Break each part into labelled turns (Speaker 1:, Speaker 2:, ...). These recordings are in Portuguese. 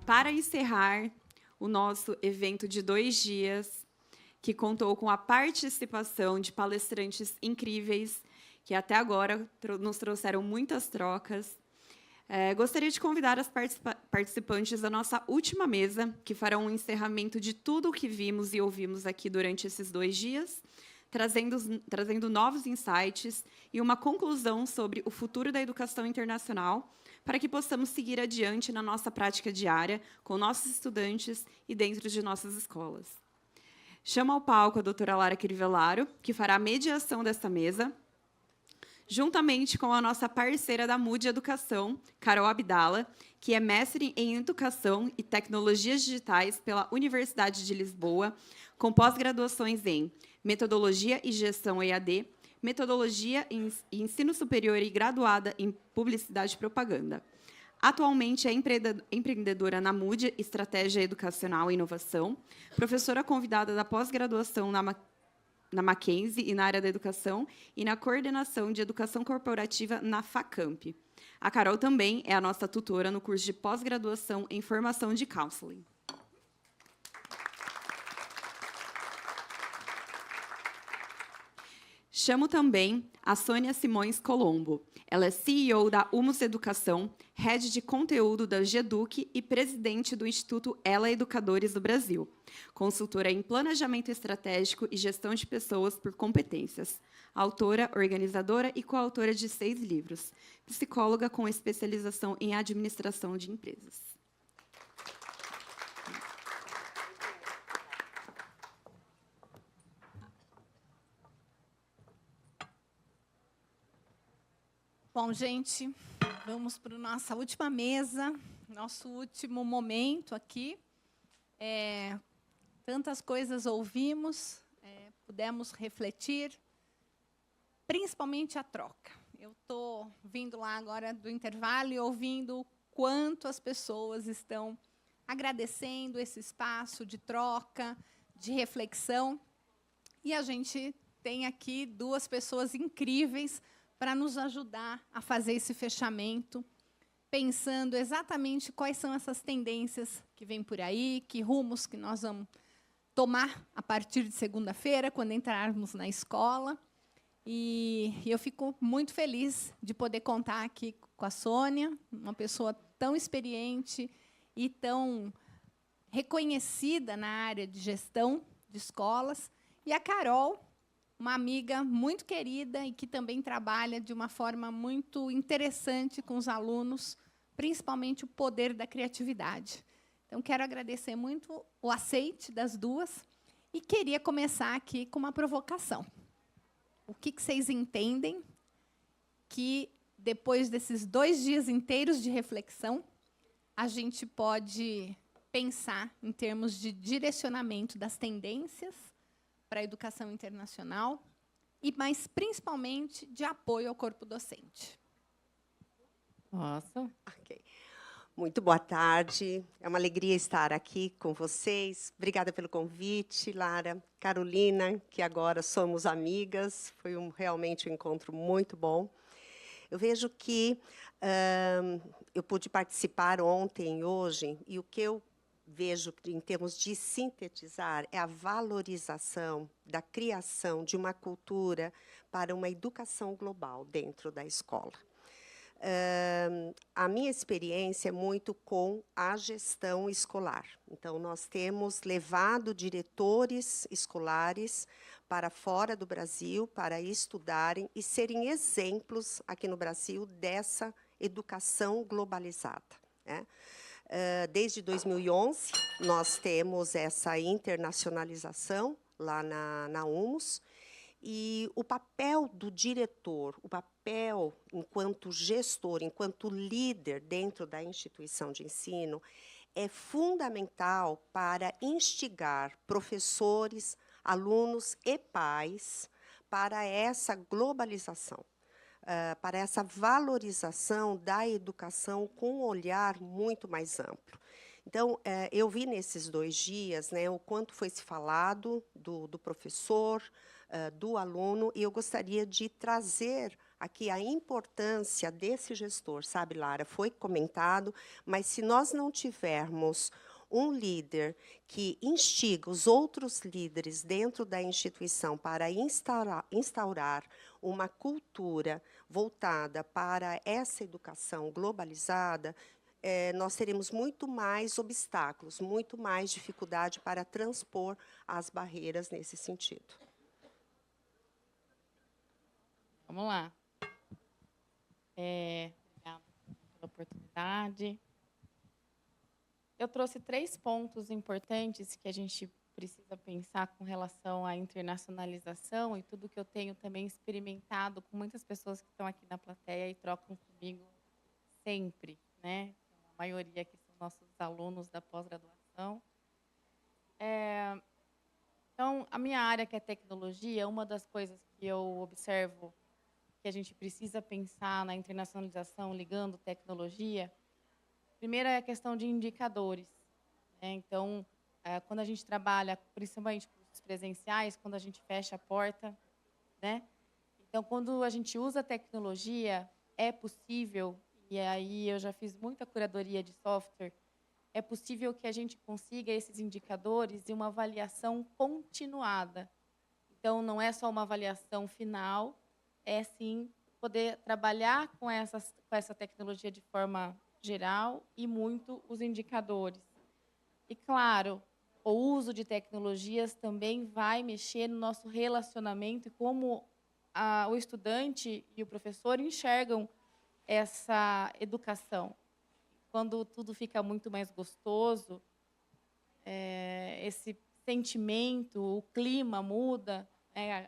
Speaker 1: Para encerrar o nosso evento de 2 dias, que contou com a participação de palestrantes incríveis, que até agora nos trouxeram muitas trocas, gostaria de convidar as participantes da nossa última mesa, que farão um encerramento de tudo o que vimos e ouvimos aqui durante esses 2 dias, trazendo novos insights e uma conclusão sobre o futuro da educação internacional, para que possamos seguir adiante na nossa prática diária, com nossos estudantes e dentro de nossas escolas. Chamo ao palco a doutora Lara Crivellaro, que fará a mediação desta mesa, juntamente com a nossa parceira da MUD Educação, Carol Abdala, que é mestre em Educação e Tecnologias Digitais pela Universidade de Lisboa, com pós-graduações em Metodologia e Gestão EAD, Metodologia em Ensino Superior e graduada em Publicidade e Propaganda. Atualmente é empreendedora na MUD, Estratégia Educacional e Inovação, professora convidada da pós-graduação na Mackenzie e na área da educação e na coordenação de educação corporativa na FACAMP. A Carol também é a nossa tutora no curso de pós-graduação em formação de counseling. Chamo também a Sônia Simões Colombo. Ela é CEO da Humus Educação, head de conteúdo da GEDUC e presidente do Instituto Ela Educadores do Brasil. Consultora em planejamento estratégico e gestão de pessoas por competências. Autora, organizadora e coautora de 6 livros. Psicóloga com especialização em administração de empresas.
Speaker 2: Bom, gente, vamos para a nossa última mesa, nosso último momento aqui. Tantas coisas ouvimos, pudemos refletir, principalmente a troca. Eu estou vindo lá agora do intervalo e ouvindo o quanto as pessoas estão agradecendo esse espaço de troca, de reflexão. E a gente tem aqui 2 pessoas incríveis para nos ajudar a fazer esse fechamento, pensando exatamente quais são essas tendências que vêm por aí, que rumos que nós vamos tomar a partir de segunda-feira, quando entrarmos na escola. E eu fico muito feliz de poder contar aqui com a Sônia, uma pessoa tão experiente e tão reconhecida na área de gestão de escolas, e a Carol, uma amiga muito querida e que também trabalha de uma forma muito interessante com os alunos, principalmente o poder da criatividade. Então, quero agradecer muito o aceite das 2 e queria começar aqui com uma provocação. O que vocês entendem que, depois desses 2 dias inteiros de reflexão, a gente pode pensar em termos de direcionamento das tendências para a educação internacional, mas, principalmente, de apoio ao corpo docente?
Speaker 3: Nossa. Ok. Muito boa tarde. É uma alegria estar aqui com vocês. Obrigada pelo convite, Lara, Carolina, que agora somos amigas. Foi realmente um encontro muito bom. Eu vejo que eu pude participar ontem e hoje, e o que eu vejo, em termos de sintetizar, é a valorização da criação de uma cultura para uma educação global dentro da escola. A minha experiência é muito com a gestão escolar. Então, nós temos levado diretores escolares para fora do Brasil para estudarem e serem exemplos aqui no Brasil dessa educação globalizada, né? Desde 2011, nós temos essa internacionalização lá na Humus, e o papel do diretor, o papel enquanto gestor, enquanto líder dentro da instituição de ensino, é fundamental para instigar professores, alunos e pais para essa globalização. Para essa valorização da educação com um olhar muito mais amplo. Então, eu vi nesses 2 dias, né, o quanto foi se falado do professor, do aluno, e eu gostaria de trazer aqui a importância desse gestor, sabe, Lara? Foi comentado, mas se nós não tivermos um líder que instiga os outros líderes dentro da instituição para instaurar uma cultura voltada para essa educação globalizada, nós teremos muito mais obstáculos, muito mais dificuldade para transpor as barreiras nesse sentido.
Speaker 4: Vamos lá. Obrigada pela oportunidade. Eu trouxe 3 pontos importantes que a gente precisa pensar com relação à internacionalização e tudo que eu tenho também experimentado com muitas pessoas que estão aqui na plateia e trocam comigo sempre, né? A maioria que são nossos alunos da pós-graduação. Então, a minha área, que é tecnologia, uma das coisas que eu observo que a gente precisa pensar na internacionalização ligando tecnologia, primeiro é a questão de indicadores, né? Então, quando a gente trabalha, principalmente cursos presenciais, quando a gente fecha a porta, né? Então, quando a gente usa a tecnologia, é possível, e aí eu já fiz muita curadoria de software, é possível que a gente consiga esses indicadores e uma avaliação continuada. Então, não é só uma avaliação final, é sim poder trabalhar com essa tecnologia de forma geral e muito os indicadores. E, claro, o uso de tecnologias também vai mexer no nosso relacionamento e como o estudante e o professor enxergam essa educação. Quando tudo fica muito mais gostoso, esse sentimento, o clima muda.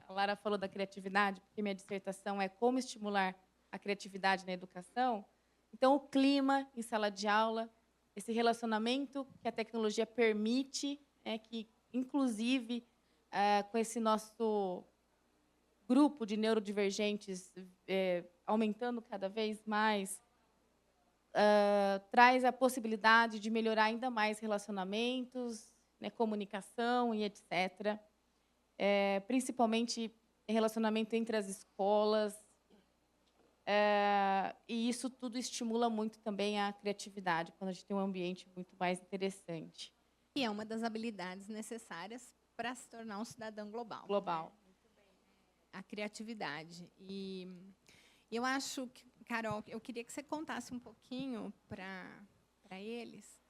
Speaker 4: A Lara falou da criatividade, porque minha dissertação é como estimular a criatividade na educação. Então, o clima em sala de aula, esse relacionamento que a tecnologia permite, que, inclusive, com esse nosso grupo de neurodivergentes aumentando cada vez mais, traz a possibilidade de melhorar ainda mais relacionamentos, né, comunicação e etc. Principalmente relacionamento entre as escolas. E isso tudo estimula muito também a criatividade, quando a gente tem um ambiente muito mais interessante.
Speaker 2: E é uma das habilidades necessárias para se tornar um cidadão global.
Speaker 4: Global.
Speaker 2: A criatividade. E eu acho que, Carol, eu queria que você contasse um pouquinho para eles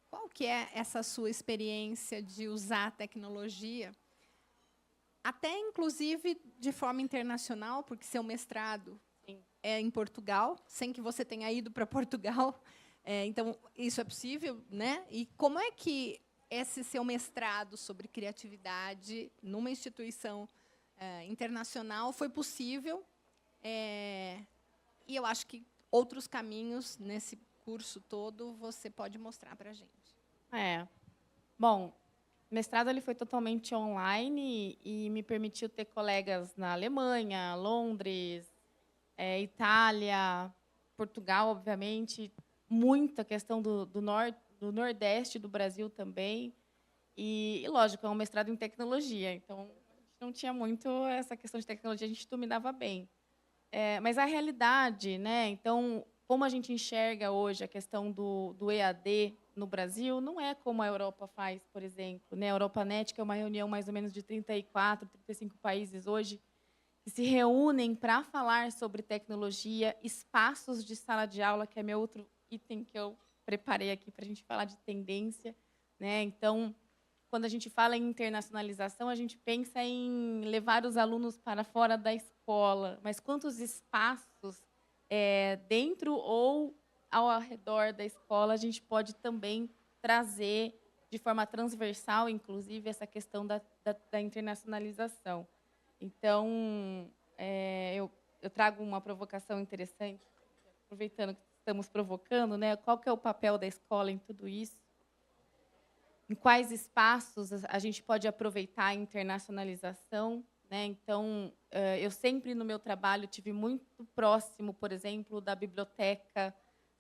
Speaker 2: qual que é essa sua experiência de usar a tecnologia, até inclusive de forma internacional, porque seu mestrado
Speaker 4: Sim.
Speaker 2: é em Portugal, sem que você tenha ido para Portugal. Então, isso é possível, né? E como é que esse seu mestrado sobre criatividade numa instituição internacional foi possível? E eu acho que outros caminhos nesse curso todo você pode mostrar para a gente.
Speaker 4: Bom, o mestrado ele foi totalmente online e me permitiu ter colegas na Alemanha, Londres, Itália, Portugal, obviamente, muita questão do Nordeste do Brasil também. E, lógico, é um mestrado em tecnologia, então a gente não tinha muito essa questão de tecnologia, a gente dominava bem. Mas a realidade, né? Então, como a gente enxerga hoje a questão do EAD no Brasil, não é como a Europa faz, por exemplo, né? A Europanet, que é uma reunião mais ou menos de 34, 35 países hoje, que se reúnem para falar sobre tecnologia, espaços de sala de aula, que é meu outro item que eu preparei aqui para a gente falar de tendência, né? Então, quando a gente fala em internacionalização, a gente pensa em levar os alunos para fora da escola, mas quantos espaços dentro ou ao redor da escola a gente pode também trazer de forma transversal, inclusive, essa questão da internacionalização. Então, eu trago uma provocação interessante, aproveitando que estamos provocando, né? Qual que é o papel da escola em tudo isso? Em quais espaços a gente pode aproveitar a internacionalização, né? Então, eu sempre no meu trabalho tive muito próximo, por exemplo, da biblioteca,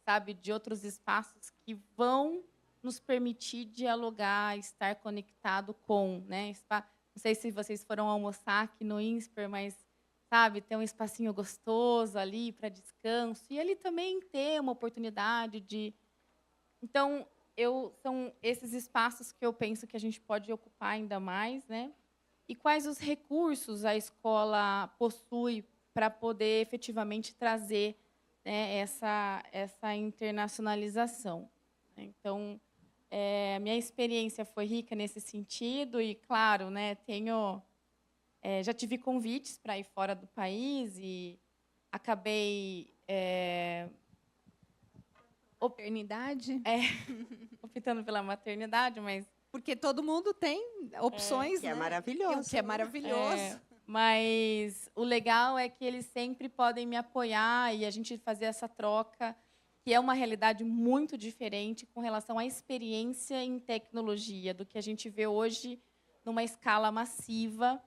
Speaker 4: sabe, de outros espaços que vão nos permitir dialogar, estar conectado com, né? Não sei se vocês foram almoçar aqui no INSPER, mas sabe? Ter um espacinho gostoso ali para descanso. E ele também ter uma oportunidade de... Então, são esses espaços que eu penso que a gente pode ocupar ainda mais, né? E quais os recursos a escola possui para poder efetivamente trazer, né, essa internacionalização, né? Então, a minha experiência foi rica nesse sentido e, claro, né, já tive convites para ir fora do país e acabei
Speaker 2: Maternidade,
Speaker 4: optando pela maternidade, mas
Speaker 2: porque todo mundo tem opções,
Speaker 3: Que é
Speaker 2: né?
Speaker 3: maravilhoso.
Speaker 2: O que é maravilhoso.
Speaker 4: mas o legal é que eles sempre podem me apoiar e a gente fazer essa troca, que é uma realidade muito diferente com relação à experiência em tecnologia, do que a gente vê hoje numa escala massiva,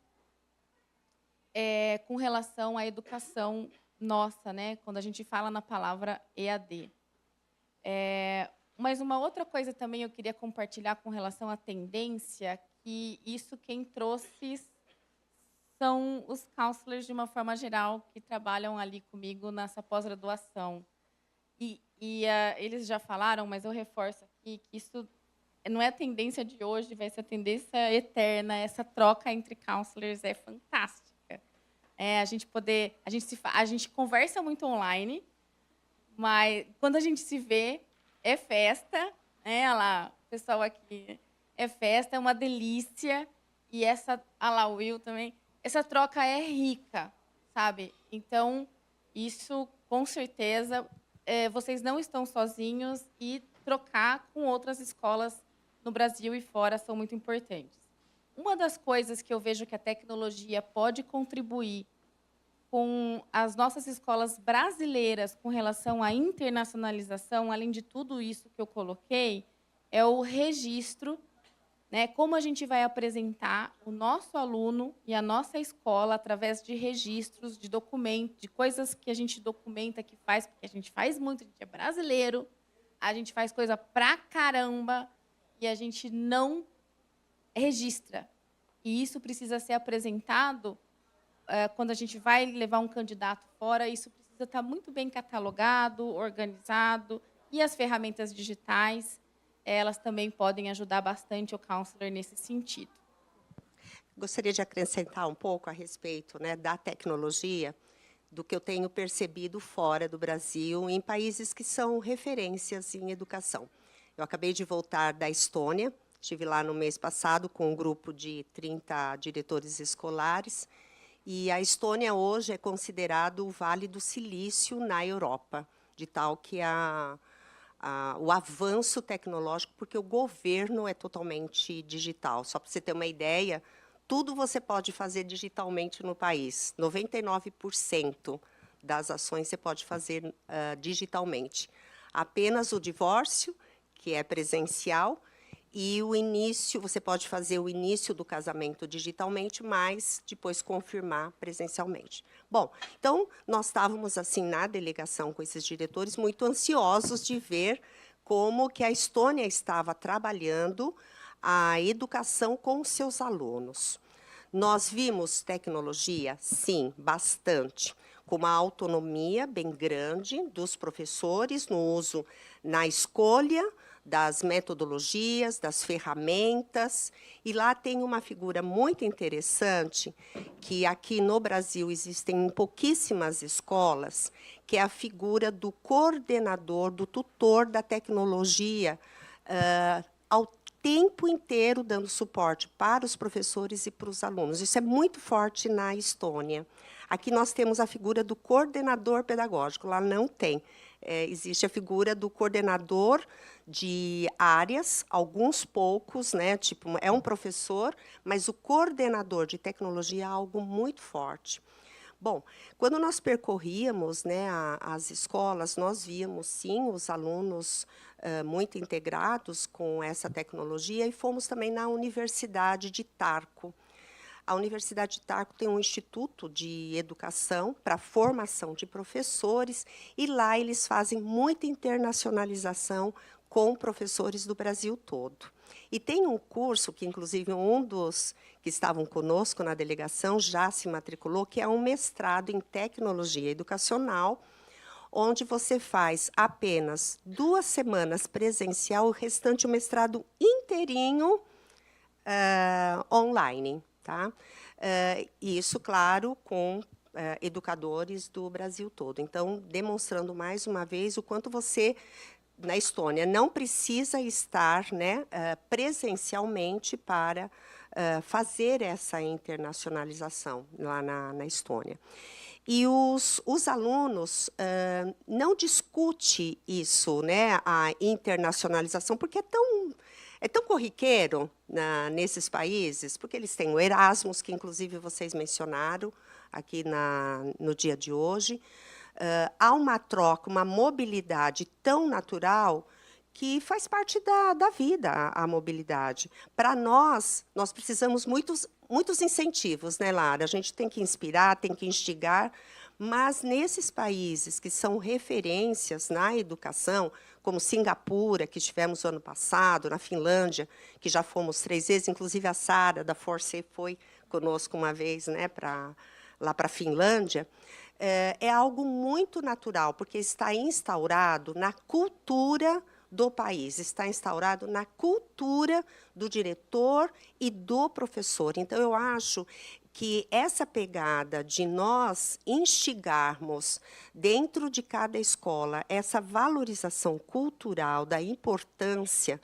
Speaker 4: com relação à educação nossa, né? Quando a gente fala na palavra EAD. Mas uma outra coisa também eu queria compartilhar com relação à tendência, que isso quem trouxe são os counselors, de uma forma geral, que trabalham ali comigo nessa pós-graduação. Eles já falaram, mas eu reforço aqui, que isso não é a tendência de hoje, vai ser a tendência eterna. Essa troca entre counselors é fantástica. A gente conversa muito online, mas quando a gente se vê, é festa, né? Olha lá, o pessoal aqui, é festa, é uma delícia. E a Will também, essa troca é rica, sabe? Então, isso, com certeza, vocês não estão sozinhos e trocar com outras escolas no Brasil e fora são muito importantes. Uma das coisas que eu vejo que a tecnologia pode contribuir com as nossas escolas brasileiras com relação à internacionalização, além de tudo isso que eu coloquei, é o registro, né? Como a gente vai apresentar o nosso aluno e a nossa escola através de registros, de documentos, de coisas que a gente documenta, que faz, porque a gente faz muito, a gente é brasileiro, a gente faz coisa pra caramba e a gente não registra. E isso precisa ser apresentado quando a gente vai levar um candidato fora, isso precisa estar muito bem catalogado, organizado, e as ferramentas digitais, elas também podem ajudar bastante o counselor nesse sentido.
Speaker 3: Gostaria de acrescentar um pouco a respeito, né, da tecnologia, do que eu tenho percebido fora do Brasil, em países que são referências em educação. Eu acabei de voltar da Estônia, estive lá no mês passado com um grupo de 30 diretores escolares, e a Estônia hoje é considerado o Vale do Silício na Europa, de tal que o avanço tecnológico, porque o governo é totalmente digital. Só para você ter uma ideia, tudo você pode fazer digitalmente no país. 99% das ações você pode fazer digitalmente. Apenas o divórcio, que é presencial, e o início, você pode fazer o início do casamento digitalmente, mas depois confirmar presencialmente. Bom, então, nós estávamos assim na delegação com esses diretores muito ansiosos de ver como que a Estônia estava trabalhando a educação com os seus alunos. Nós vimos tecnologia? Sim, bastante, com uma autonomia bem grande dos professores no uso, na escolha das metodologias, das ferramentas, e lá tem uma figura muito interessante, que aqui no Brasil existem em pouquíssimas escolas, que é a figura do coordenador, do tutor da tecnologia, ao tempo inteiro dando suporte para os professores e para os alunos. Isso é muito forte na Estônia. Aqui nós temos a figura do coordenador pedagógico, lá não tem. Existe a figura do coordenador de áreas, alguns poucos, né, tipo, é um professor, mas o coordenador de tecnologia é algo muito forte. Bom, quando nós percorríamos, né, as escolas, nós víamos, sim, os alunos muito integrados com essa tecnologia, e fomos também na Universidade de Tarco. a Universidade de Tarco tem um instituto de educação para formação de professores, e lá eles fazem muita internacionalização com professores do Brasil todo. E tem um curso que, inclusive, um dos que estavam conosco na delegação já se matriculou, que é um mestrado em tecnologia educacional, onde você faz apenas 2 semanas presencial, o restante o mestrado inteirinho online. Tá? Isso, claro, com educadores do Brasil todo. Então, demonstrando mais uma vez o quanto você, na Estônia, não precisa estar, né, presencialmente para fazer essa internacionalização lá na Estônia. E os alunos não discutem isso, né, a internacionalização, porque é tão corriqueiro nesses países, porque eles têm o Erasmus, que, inclusive, vocês mencionaram aqui no dia de hoje. Há uma troca, uma mobilidade tão natural que faz parte da vida, a mobilidade. Para nós precisamos muitos incentivos, né, Lara? A gente tem que inspirar, tem que instigar, mas nesses países que são referências na educação, como Singapura, que estivemos no ano passado, na Finlândia, que já fomos 3 vezes, inclusive a Sara, da Force, foi conosco uma vez, né, lá para a Finlândia, é algo muito natural, porque está instaurado na cultura do país, está instaurado na cultura do diretor e do professor. Então, eu acho que essa pegada de nós instigarmos dentro de cada escola essa valorização cultural da importância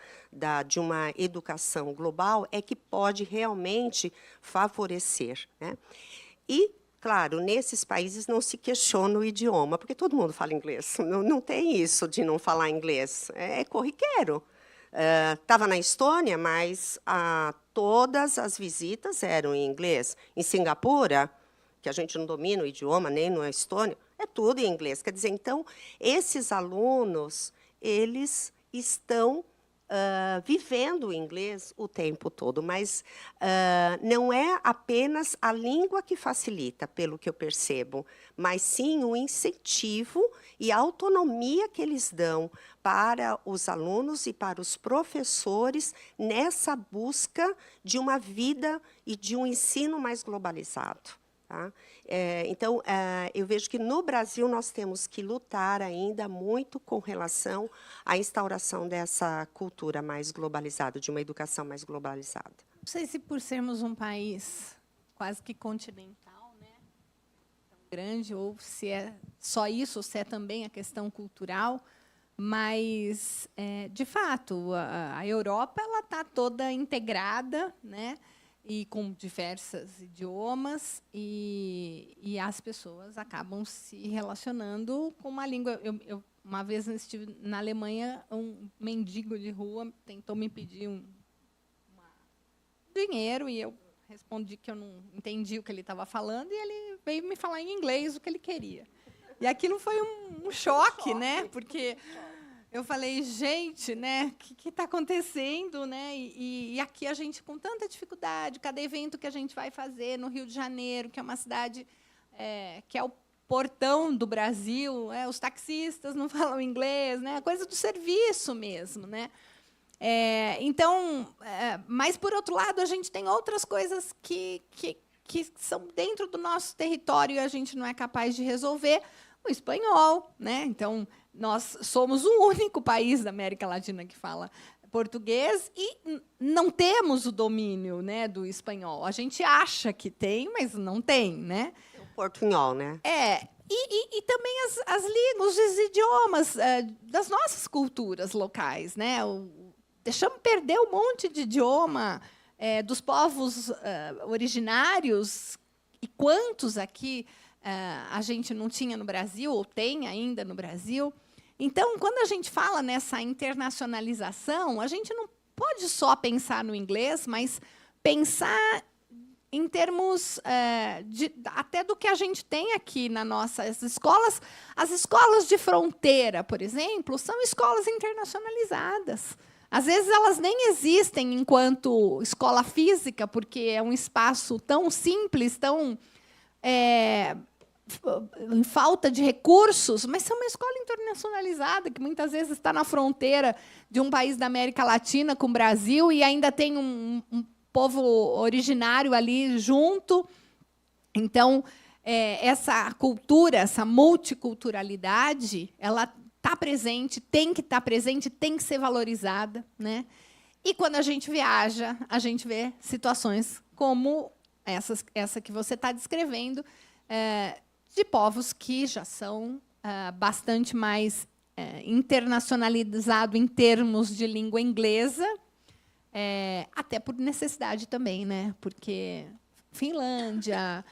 Speaker 3: de uma educação global é que pode realmente favorecer, né? E, claro, nesses países não se questiona o idioma, porque todo mundo fala inglês. Não tem isso de não falar inglês. É corriqueiro. Estava na Estônia, mas todas as visitas eram em inglês. Em Singapura, que a gente não domina o idioma, nem na Estônia, é tudo em inglês. Quer dizer, então, esses alunos, eles estão vivendo o inglês o tempo todo, mas não é apenas a língua que facilita, pelo que eu percebo, mas sim o incentivo e a autonomia que eles dão para os alunos e para os professores nessa busca de uma vida e de um ensino mais globalizado. Tá? Então, eu vejo que no Brasil nós temos que lutar ainda muito com relação à instauração dessa cultura mais globalizada, de uma educação mais globalizada.
Speaker 2: Não sei se por sermos um país quase que continental, né, tão grande, ou se é só isso, ou se é também a questão cultural, mas, de fato, a Europa está toda integrada, né, e com diversos idiomas, e as pessoas acabam se relacionando com uma língua. Eu uma vez estive na Alemanha, um mendigo de rua tentou me pedir dinheiro, e eu respondi que eu não entendi o que ele estava falando, e ele veio me falar em inglês o que ele queria. E aquilo foi um choque, né? Porque eu falei, gente, né, o que está acontecendo, né? E aqui a gente com tanta dificuldade, cada evento que a gente vai fazer no Rio de Janeiro, que é uma cidade que é o portão do Brasil, os taxistas não falam inglês, né? Coisa do serviço mesmo, né? Então, mas por outro lado, a gente tem outras coisas que são dentro do nosso território e a gente não é capaz de resolver. O espanhol, né? Então, nós somos o único país da América Latina que fala português e não temos o domínio, né, do espanhol. A gente acha que tem, mas não tem, né?
Speaker 3: O portunhol, né?
Speaker 2: E também as línguas, os idiomas das nossas culturas locais, né? Deixamos perder um monte de idioma dos povos originários, e quantos aqui a gente não tinha no Brasil, ou tem ainda no Brasil. Então, quando a gente fala nessa internacionalização, a gente não pode só pensar no inglês, mas pensar em termos até do que a gente tem aqui nas nossas escolas. As escolas de fronteira, por exemplo, são escolas internacionalizadas. Às vezes elas nem existem enquanto escola física, porque é um espaço tão simples, tão em falta de recursos, mas é uma escola internacionalizada, que muitas vezes está na fronteira de um país da América Latina com o Brasil e ainda tem um povo originário ali junto. Então, essa cultura, essa multiculturalidade, ela está presente, tem que estar presente, tem que ser valorizada, né? E quando a gente viaja, a gente vê situações como essa que você está descrevendo, de povos que já são bastante mais internacionalizados em termos de língua inglesa, até por necessidade também, né? Porque Finlândia,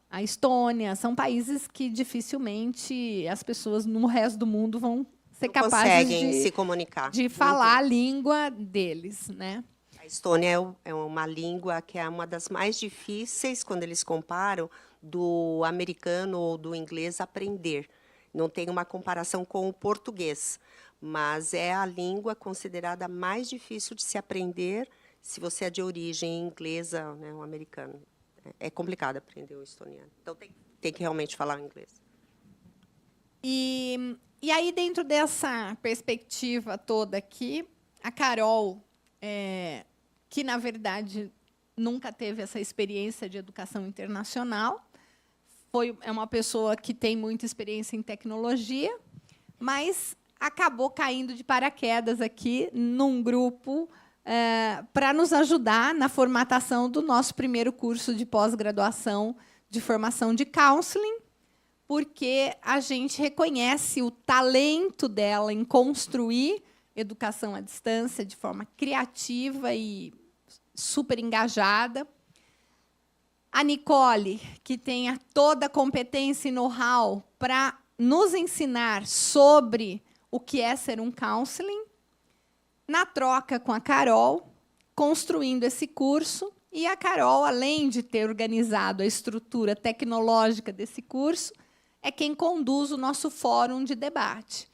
Speaker 2: a Estônia são países que dificilmente as pessoas no resto do mundo vão ser capazes
Speaker 3: de se comunicar,
Speaker 2: de falar a língua deles, né?
Speaker 3: A Estônia é uma língua que é uma das mais difíceis quando eles comparam do americano ou do inglês aprender. Não tem uma comparação com o português, mas é a língua considerada mais difícil de se aprender se você é de origem inglesa, né, um americano. É complicado aprender o estoniano. Então, tem que realmente falar o inglês.
Speaker 2: E aí, dentro dessa perspectiva toda aqui, a Carol, que, na verdade, nunca teve essa experiência de educação internacional, é uma pessoa que tem muita experiência em tecnologia, mas acabou caindo de paraquedas aqui num grupo para nos ajudar na formatação do nosso primeiro curso de pós-graduação de formação de counseling, porque a gente reconhece o talento dela em construir educação à distância de forma criativa e super engajada. A Nicole, que tem toda a competência e know-how para nos ensinar sobre o que é ser um counseling, na troca com a Carol, construindo esse curso. E a Carol, além de ter organizado a estrutura tecnológica desse curso, é quem conduz o nosso fórum de debate.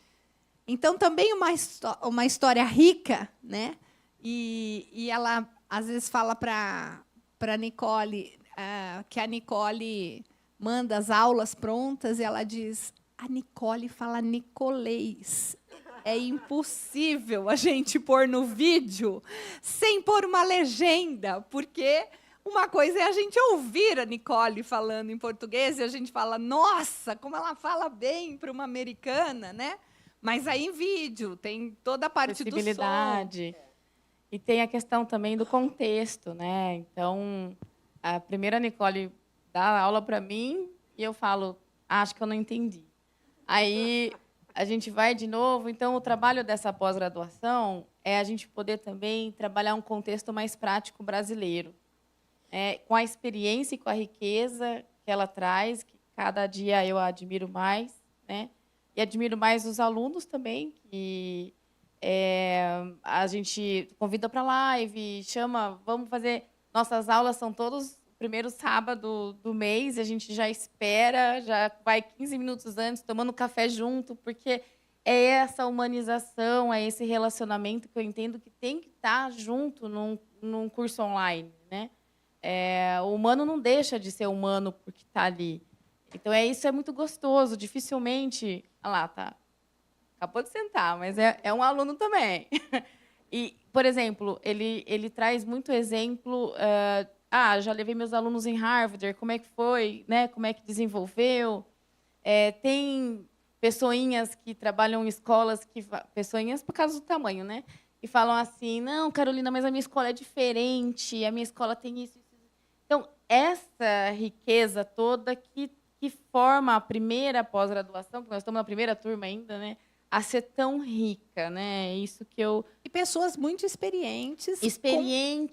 Speaker 2: Então, também uma história rica, né? E ela, às vezes, fala para a Nicole que a Nicole manda as aulas prontas e ela diz: a Nicole fala nicolês. É impossível a gente pôr no vídeo sem pôr uma legenda, porque uma coisa é a gente ouvir a Nicole falando em português e a gente fala, nossa, como ela fala bem para uma americana, né? Mas aí em vídeo tem toda a parte do som.
Speaker 4: E tem a questão também do contexto, né? Então, a primeira Nicole dá aula para mim e eu falo, acho que eu não entendi. Aí a gente vai de novo. Então, o trabalho dessa pós-graduação é a gente poder também trabalhar um contexto mais prático brasileiro, com a experiência e com a riqueza que ela traz, que cada dia eu admiro mais, né? E admiro mais os alunos também, que a gente convida para live, chama, vamos fazer. Nossas aulas são todos o primeiro sábado do mês, e a gente já espera, já vai 15 minutos antes, tomando café junto, porque é essa humanização, é esse relacionamento que eu entendo que tem que estar junto num curso online, né? O humano não deixa de ser humano porque está ali. Então, isso é muito gostoso. Dificilmente... Olha lá, tá. Acabou de sentar, mas é um aluno também. E, por exemplo, ele traz muito exemplo... já levei meus alunos em Harvard, como é que foi, né? Como é que desenvolveu. Tem pessoinhas que trabalham em escolas, pessoinhas por causa do tamanho, né? E falam assim, não, Carolina, mas a minha escola é diferente, a minha escola tem isso. Então, essa riqueza toda que forma a primeira pós-graduação, que nós estamos na primeira turma ainda, né, a ser tão rica, né? Isso que eu...
Speaker 2: E pessoas muito experientes.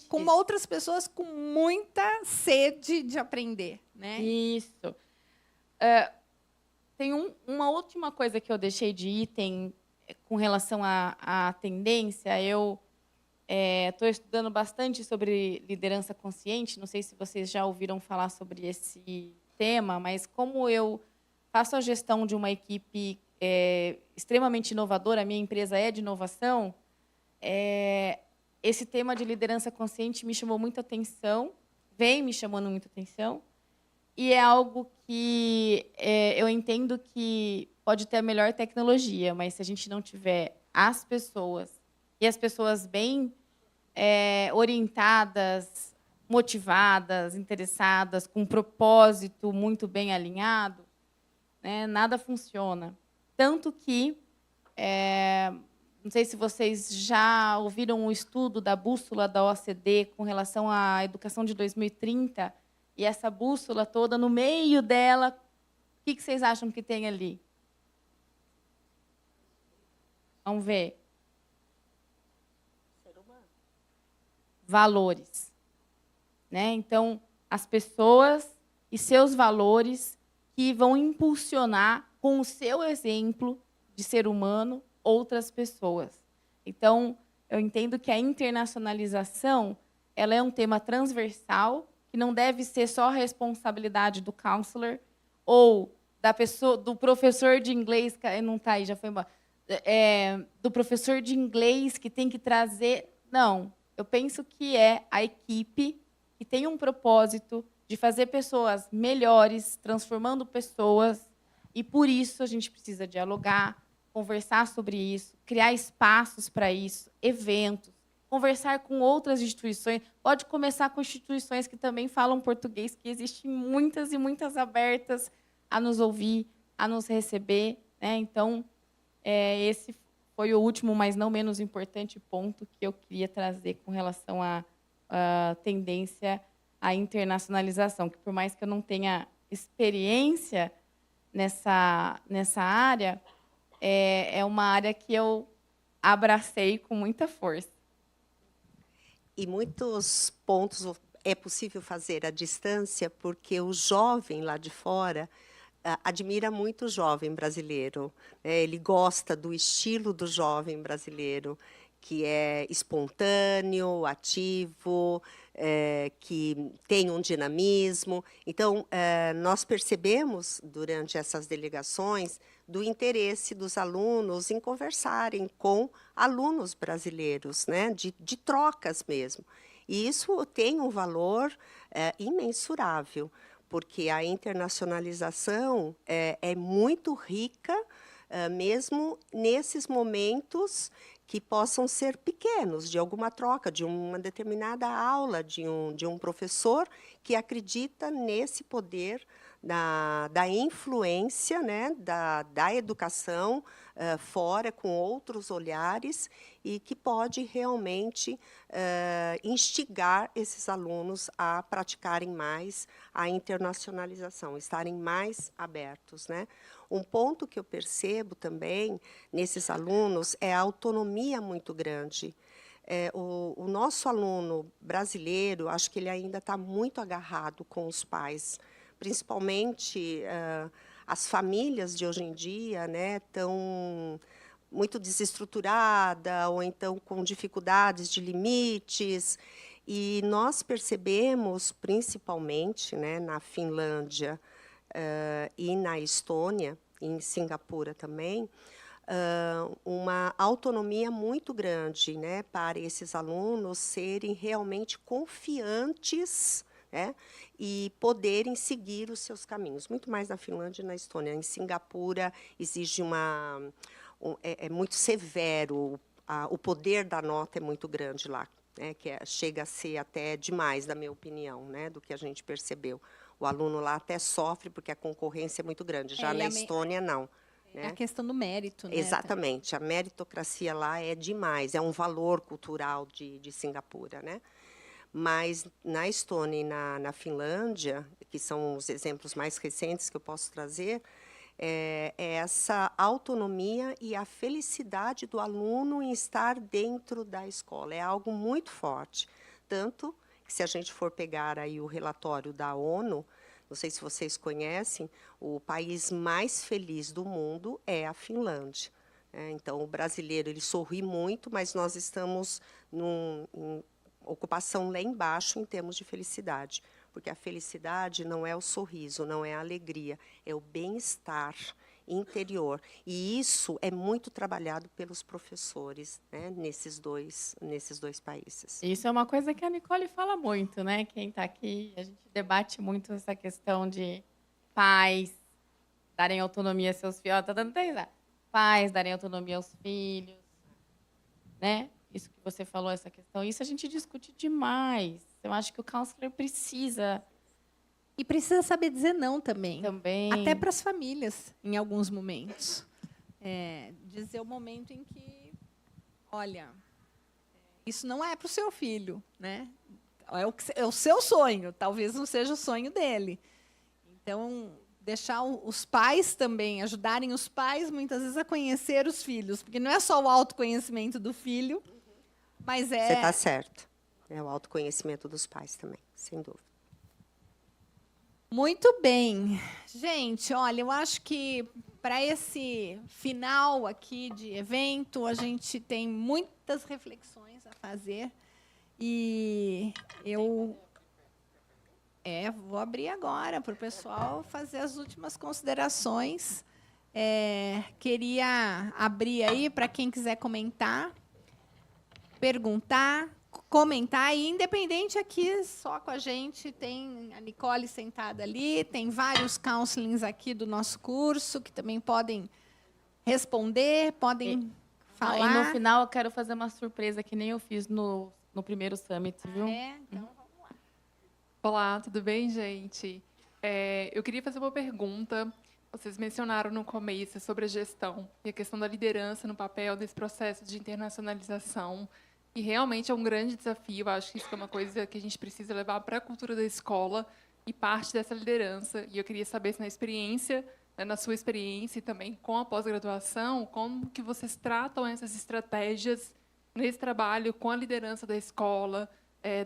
Speaker 2: Com outras pessoas com muita sede de aprender, né?
Speaker 4: Isso. Tem uma última coisa que eu deixei de item com relação à tendência. Eu estou estudando bastante sobre liderança consciente. Não sei se vocês já ouviram falar sobre esse tema, mas como eu faço a gestão de uma equipe extremamente inovadora, a minha empresa é de inovação, esse tema de liderança consciente me chamou muita atenção, vem me chamando muita atenção, e é algo que eu entendo que pode ter a melhor tecnologia, mas se a gente não tiver as pessoas, e as pessoas bem orientadas, motivadas, interessadas, com um propósito muito bem alinhado, né, nada funciona. Tanto que, não sei se vocês já ouviram o estudo da bússola da OCDE com relação à educação de 2030, e essa bússola toda, no meio dela, o que vocês acham que tem ali? Vamos ver. Valores. Né? Então, as pessoas e seus valores que vão impulsionar, com o seu exemplo de ser humano, outras pessoas. Então, eu entendo que a internacionalização ela é um tema transversal, que não deve ser só responsabilidade do counselor ou da pessoa, do professor de inglês, que não está aí, já foi embora, do professor de inglês que tem que trazer. Não, eu penso que é a equipe que tem um propósito de fazer pessoas melhores, transformando pessoas, e por isso a gente precisa dialogar, conversar sobre isso, criar espaços para isso, eventos, conversar com outras instituições. Pode começar com instituições que também falam português, que existem muitas e muitas abertas a nos ouvir, a nos receber. Né? Então, esse foi o último, mas não menos importante ponto que eu queria trazer com relação à tendência à internacionalização, que por mais que eu não tenha experiência nessa área, é uma área que eu abracei com muita força.
Speaker 3: E muitos pontos é possível fazer à distância, porque o jovem lá de fora admira muito o jovem brasileiro. Ele gosta do estilo do jovem brasileiro, que é espontâneo, ativo, que tem um dinamismo. Então, nós percebemos, durante essas delegações, do interesse dos alunos em conversarem com alunos brasileiros, né, de trocas mesmo. E isso tem um valor imensurável, porque a internacionalização é muito rica, mesmo nesses momentos que possam ser pequenos, de alguma troca, de uma determinada aula, de um professor que acredita nesse poder da influência, né, da educação fora, com outros olhares, e que pode realmente instigar esses alunos a praticarem mais a internacionalização, estarem mais abertos. Né? Um ponto que eu percebo também nesses alunos é a autonomia muito grande. O nosso aluno brasileiro, acho que ele ainda está muito agarrado com os pais, principalmente as famílias de hoje em dia, né, estão muito desestruturada, ou então com dificuldades de limites. E nós percebemos, principalmente, né, na Finlândia e na Estônia, e em Singapura também, uma autonomia muito grande, né, para esses alunos serem realmente confiantes, né, e poderem seguir os seus caminhos. Muito mais na Finlândia e na Estônia. Em Singapura exige é muito severo, o poder da nota é muito grande lá, né, que chega a ser até demais, na minha opinião, né, do que a gente percebeu. O aluno lá até sofre porque a concorrência é muito grande. Já na Estônia, não.
Speaker 2: É a questão do mérito. Né?
Speaker 3: Exatamente. A meritocracia lá é demais, é um valor cultural de Singapura. Né? Mas na Estônia e na Finlândia, que são os exemplos mais recentes que eu posso trazer, é essa autonomia e a felicidade do aluno em estar dentro da escola. É algo muito forte. Tanto que, se a gente for pegar aí o relatório da ONU, não sei se vocês conhecem, o país mais feliz do mundo é a Finlândia. Então, o brasileiro ele sorri muito, mas nós estamos em ocupação lá embaixo em termos de felicidade. Porque a felicidade não é o sorriso, não é a alegria, é o bem-estar interior. E isso é muito trabalhado pelos professores, né, nesses dois países.
Speaker 4: Isso é uma coisa que a Nicole fala muito, né? Quem está aqui, a gente debate muito essa questão de pais darem autonomia aos seus filhos. Está dando até risada. Pais darem autonomia aos filhos, né? Isso que você falou, essa questão. Isso a gente discute demais. Eu acho que o counselor precisa
Speaker 2: E precisa saber dizer não também.
Speaker 4: também.
Speaker 2: Até para as famílias, em alguns momentos. Dizer o momento em que, olha, isso não é para o seu filho, né? É o seu sonho, talvez não seja o sonho dele. Então, deixar os pais também, ajudarem os pais, muitas vezes, a conhecer os filhos. Porque não é só o autoconhecimento do filho, mas
Speaker 3: Você está certo. É o autoconhecimento dos pais também, sem dúvida.
Speaker 2: Muito bem. Gente, olha, eu acho que para esse final aqui de evento, a gente tem muitas reflexões a fazer. E eu vou abrir agora para o pessoal fazer as últimas considerações. Queria abrir aí para quem quiser comentar, perguntar, comentar, e independente aqui, só com a gente, tem a Nicole sentada ali, tem vários counselings aqui do nosso curso, que também podem responder, podem falar.
Speaker 4: E no final eu quero fazer uma surpresa que nem eu fiz no primeiro Summit, viu?
Speaker 2: Então vamos lá.
Speaker 5: Olá, tudo bem, gente? Eu queria fazer uma pergunta. Vocês mencionaram no começo sobre a gestão e a questão da liderança no papel desse processo de internacionalização. E realmente é um grande desafio. Acho que isso é uma coisa que a gente precisa levar para a cultura da escola e parte dessa liderança. E eu queria saber se na sua experiência e também com a pós-graduação, como que vocês tratam essas estratégias nesse trabalho com a liderança da escola,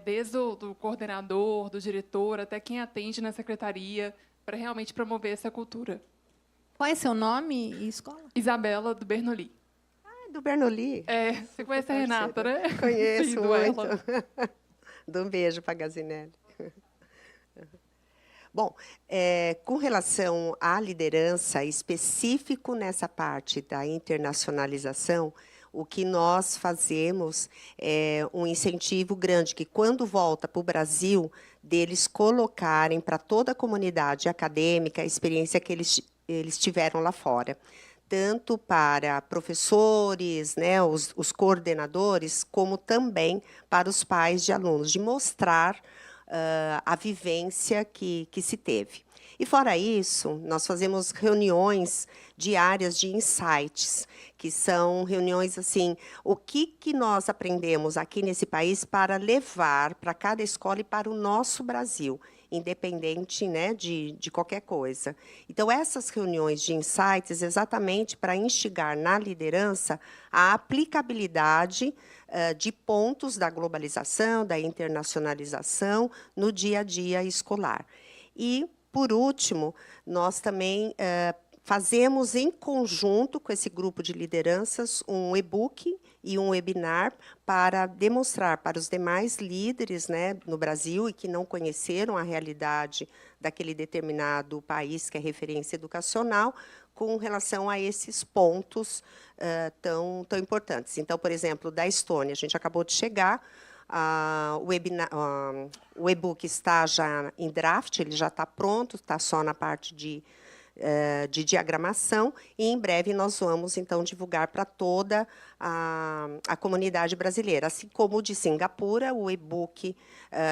Speaker 5: desde do coordenador, do diretor, até quem atende na secretaria, para realmente promover essa cultura.
Speaker 2: Qual é seu nome e escola?
Speaker 5: Isabela, do Bernoulli.
Speaker 3: Do Bernoulli.
Speaker 5: Você conhece a Renata, né?
Speaker 3: Conheço
Speaker 5: Sim,
Speaker 3: muito. Dou um beijo para a Gazinelli. Bom, com relação à liderança, específico nessa parte da internacionalização, o que nós fazemos é um incentivo grande, que quando volta para o Brasil, deles colocarem para toda a comunidade acadêmica a experiência que eles tiveram lá fora, tanto para professores, né, os coordenadores, como também para os pais de alunos, de mostrar a vivência que se teve. E, fora isso, nós fazemos reuniões diárias de insights, que são reuniões assim, o que nós aprendemos aqui nesse país para levar para cada escola e para o nosso Brasil, independente, né, de qualquer coisa. Então, essas reuniões de insights, exatamente para instigar na liderança a aplicabilidade de pontos da globalização, da internacionalização no dia a dia escolar. E, por último, nós também fazemos em conjunto com esse grupo de lideranças um e-book e um webinar para demonstrar para os demais líderes, né, no Brasil e que não conheceram a realidade daquele determinado país que é referência educacional, com relação a esses pontos tão importantes. Então, por exemplo, da Estônia, a gente acabou de chegar, o e-book está já em draft, ele já está pronto, está só na parte de diagramação, e em breve nós vamos, então, divulgar para toda a comunidade brasileira. Assim como o de Singapura, o e-book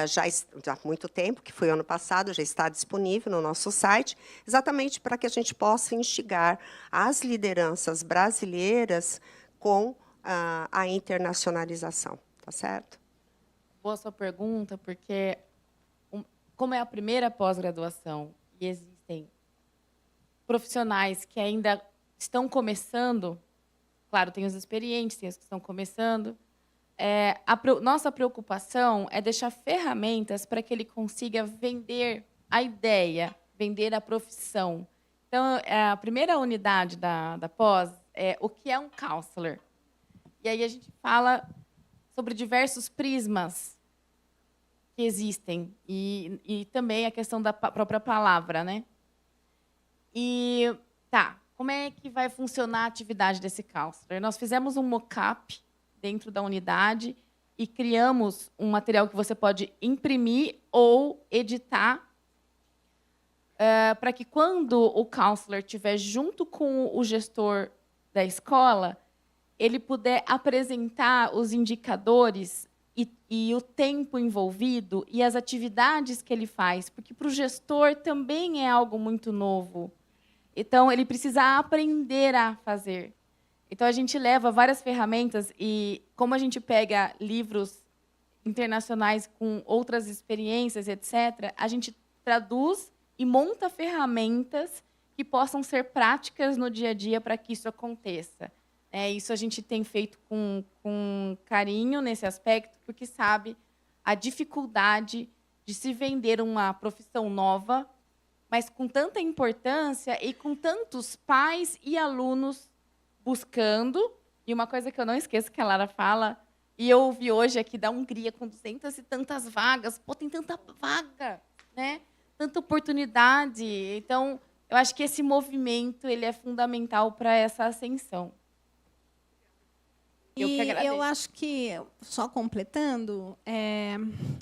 Speaker 3: já há muito tempo, que foi ano passado, já está disponível no nosso site, exatamente para que a gente possa instigar as lideranças brasileiras com a internacionalização. Tá certo?
Speaker 4: Boa sua pergunta, porque como é a primeira pós-graduação e existem profissionais que ainda estão começando, claro, tem os experientes, tem os que estão começando, nossa preocupação é deixar ferramentas para que ele consiga vender a ideia, vender a profissão. Então, a primeira unidade da pós é o que é um counselor. E aí a gente fala sobre diversos prismas que existem e também a questão da própria palavra, né? E como é que vai funcionar a atividade desse counselor? Nós fizemos um mock-up dentro da unidade e criamos um material que você pode imprimir ou editar para que, quando o counselor estiver junto com o gestor da escola, ele puder apresentar os indicadores e o tempo envolvido e as atividades que ele faz, porque para o gestor também é algo muito novo. Então, ele precisa aprender a fazer. Então, a gente leva várias ferramentas e, como a gente pega livros internacionais com outras experiências, etc., a gente traduz e monta ferramentas que possam ser práticas no dia a dia para que isso aconteça. Isso a gente tem feito com carinho nesse aspecto, porque sabe a dificuldade de se vender uma profissão nova, mas com tanta importância e com tantos pais e alunos buscando. E uma coisa que eu não esqueço que a Lara fala, e eu ouvi hoje aqui da Hungria, com 200 e tantas vagas. Pô, tem tanta vaga, né? Tanta oportunidade. Então, eu acho que esse movimento ele é fundamental para essa ascensão.
Speaker 2: Eu acho que, só completando,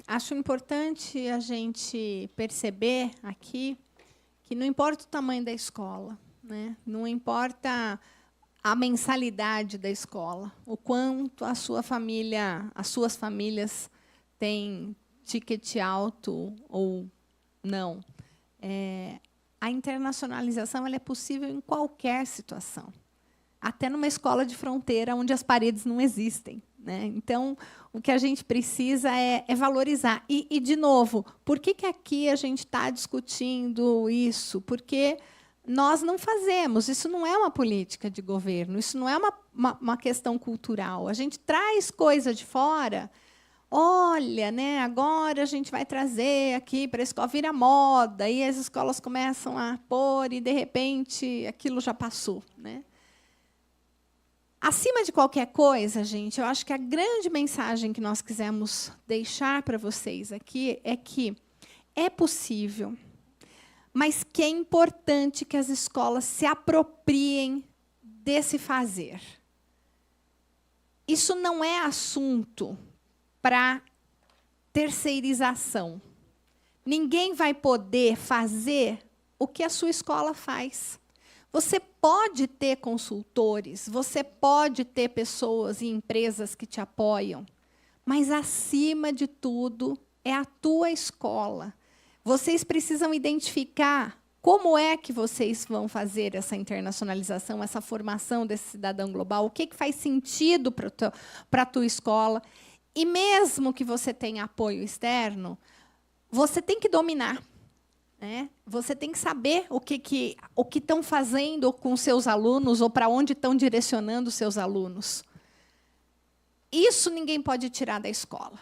Speaker 2: acho importante a gente perceber aqui que não importa o tamanho da escola, né? Não importa a mensalidade da escola, o quanto a sua família, as suas famílias têm ticket alto ou não. A internacionalização ela é possível em qualquer situação. Até numa escola de fronteira, onde as paredes não existem, né? Então, o que a gente precisa é valorizar. E, de novo, por que aqui a gente está discutindo isso? Porque nós não fazemos, isso não é uma política de governo, isso não é uma questão cultural. A gente traz coisa de fora. Olha, né, agora a gente vai trazer aqui para a escola, vira moda, e as escolas começam a pôr, e, de repente, aquilo já passou, né? Acima de qualquer coisa, gente, eu acho que a grande mensagem que nós quisemos deixar para vocês aqui é que é possível, mas que é importante que as escolas se apropriem desse fazer. Isso não é assunto para terceirização. Ninguém vai poder fazer o que a sua escola faz. Você pode ter consultores, você pode ter pessoas e empresas que te apoiam, mas, acima de tudo, é a tua escola. Vocês precisam identificar como é que vocês vão fazer essa internacionalização, essa formação desse cidadão global, o que faz sentido para a tua escola. E, mesmo que você tenha apoio externo, você tem que dominar. Você tem que saber o que estão fazendo com seus alunos ou para onde estão direcionando os seus alunos. Isso ninguém pode tirar da escola.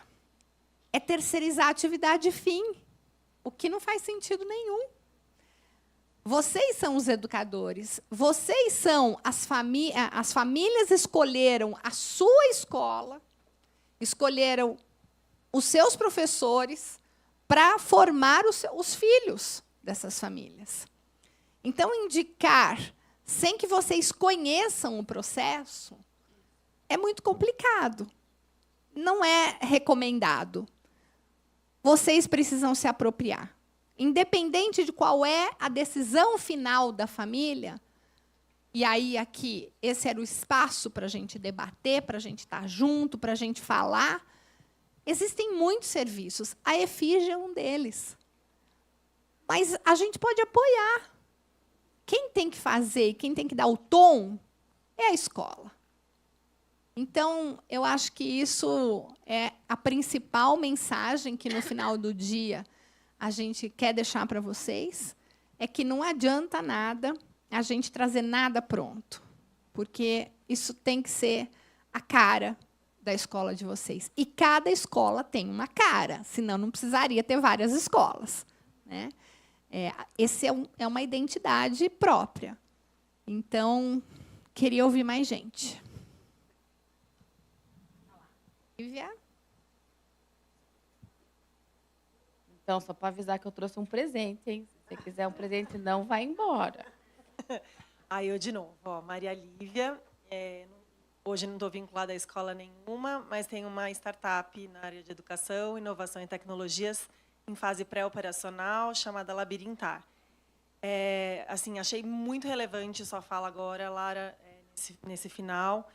Speaker 2: É terceirizar a atividade fim, o que não faz sentido nenhum. Vocês são os educadores, vocês são as famílias escolheram a sua escola, escolheram os seus professores, para formar os filhos dessas famílias. Então, indicar, sem que vocês conheçam o processo, é muito complicado. Não é recomendado. Vocês precisam se apropriar. Independente de qual é a decisão final da família, e aí, aqui, esse era o espaço para a gente debater, para a gente estar junto, para a gente falar. Existem muitos serviços. A EFIG é um deles. Mas a gente pode apoiar. Quem tem que fazer, quem tem que dar o tom, é a escola. Então, eu acho que isso é a principal mensagem que, no final do dia, a gente quer deixar para vocês, é que não adianta nada a gente trazer nada pronto, porque isso tem que ser a cara da escola de vocês. E cada escola tem uma cara, senão não precisaria ter várias escolas, né? Esse é uma identidade própria. Então, queria ouvir mais gente. Lívia?
Speaker 4: Então, só para avisar que eu trouxe um presente, hein? Se você quiser um presente, não vai embora.
Speaker 6: Aí eu de novo, ó, Maria Lívia. Hoje não estou vinculada à escola nenhuma, mas tenho uma startup na área de educação, inovação e tecnologias em fase pré-operacional, chamada Labirintar. Assim, achei muito relevante sua fala agora, Lara, nesse final.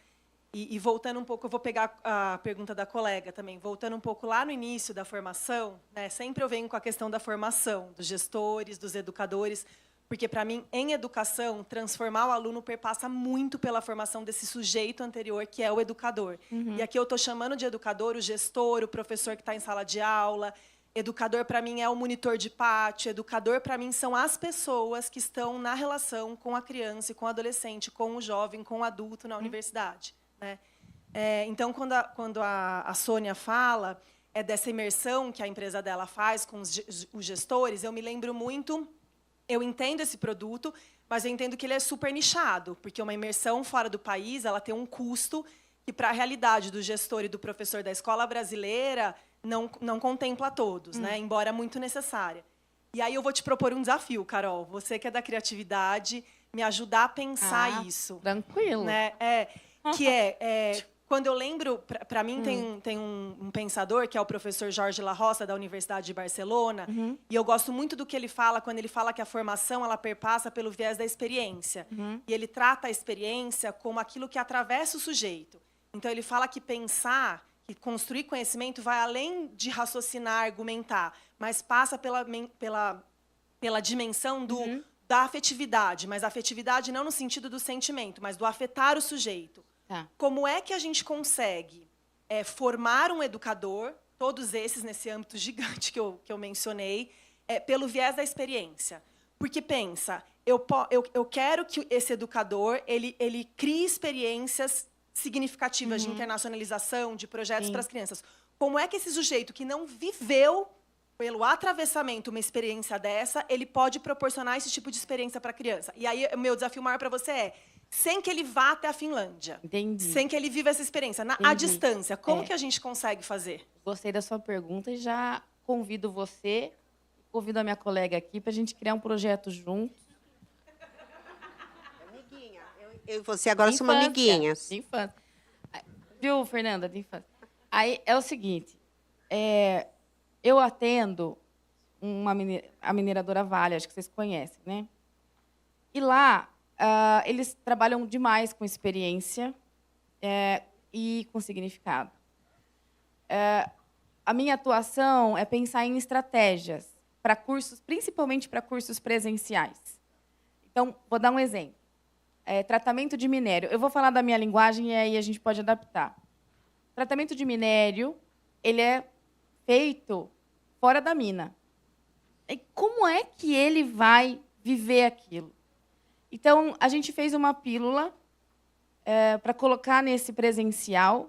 Speaker 6: E voltando um pouco, eu vou pegar a pergunta da colega também, voltando um pouco lá no início da formação, né, sempre eu venho com a questão da formação, dos gestores, dos educadores, porque, para mim, em educação, transformar o aluno perpassa muito pela formação desse sujeito anterior, que é o educador. E aqui eu estou chamando de educador o gestor, o professor que está em sala de aula. Educador, para mim, é o monitor de pátio. Educador, para mim, são as pessoas que estão na relação com a criança e com o adolescente, com o jovem, com o adulto na universidade. Né? Então, quando a Sônia fala dessa imersão que a empresa dela faz com os gestores, eu me lembro muito... Eu entendo esse produto, mas eu entendo que ele é super nichado, porque uma imersão fora do país ela tem um custo que, para a realidade do gestor e do professor da escola brasileira, não contempla todos, né? Embora muito necessária. E aí eu vou te propor um desafio, Carol. Você que é da criatividade, me ajudar a pensar isso.
Speaker 4: Tranquilo.
Speaker 6: Né? Quando eu lembro, para mim tem um pensador, que é o professor Jorge La Roça, da Universidade de Barcelona, e eu gosto muito do que ele fala, quando ele fala que a formação ela perpassa pelo viés da experiência. E ele trata a experiência como aquilo que atravessa o sujeito. Então, ele fala que pensar, que construir conhecimento vai além de raciocinar, argumentar, mas passa pela dimensão da afetividade, mas a afetividade não no sentido do sentimento, mas do afetar o sujeito. Como é que a gente consegue formar um educador, todos esses nesse âmbito gigante que eu mencionei, pelo viés da experiência? Porque, pensa, eu quero que esse educador ele crie experiências significativas de internacionalização, de projetos para as crianças. Como é que esse sujeito que não viveu, pelo atravessamento, uma experiência dessa, ele pode proporcionar esse tipo de experiência para a criança? E aí, o meu desafio maior para você sem que ele vá até a Finlândia.
Speaker 4: Entendi.
Speaker 6: Sem que ele viva essa experiência. À distância, como que a gente consegue fazer?
Speaker 4: Gostei da sua pergunta e já convido você, convido a minha colega aqui para a gente criar um projeto juntos.
Speaker 3: Amiguinha. Eu e você agora somos amiguinhas.
Speaker 4: De infância. Viu, Fernanda? De infância. Aí é o seguinte, eu atendo a mineradora Vale, acho que vocês conhecem, né? E lá... eles trabalham demais com experiência e com significado. A minha atuação é pensar em estratégias para cursos, principalmente para cursos presenciais. Então, vou dar um exemplo. Tratamento de minério. Eu vou falar da minha linguagem e aí a gente pode adaptar. Tratamento de minério, ele é feito fora da mina. E como é que ele vai viver aquilo? Então, a gente fez uma pílula para colocar nesse presencial.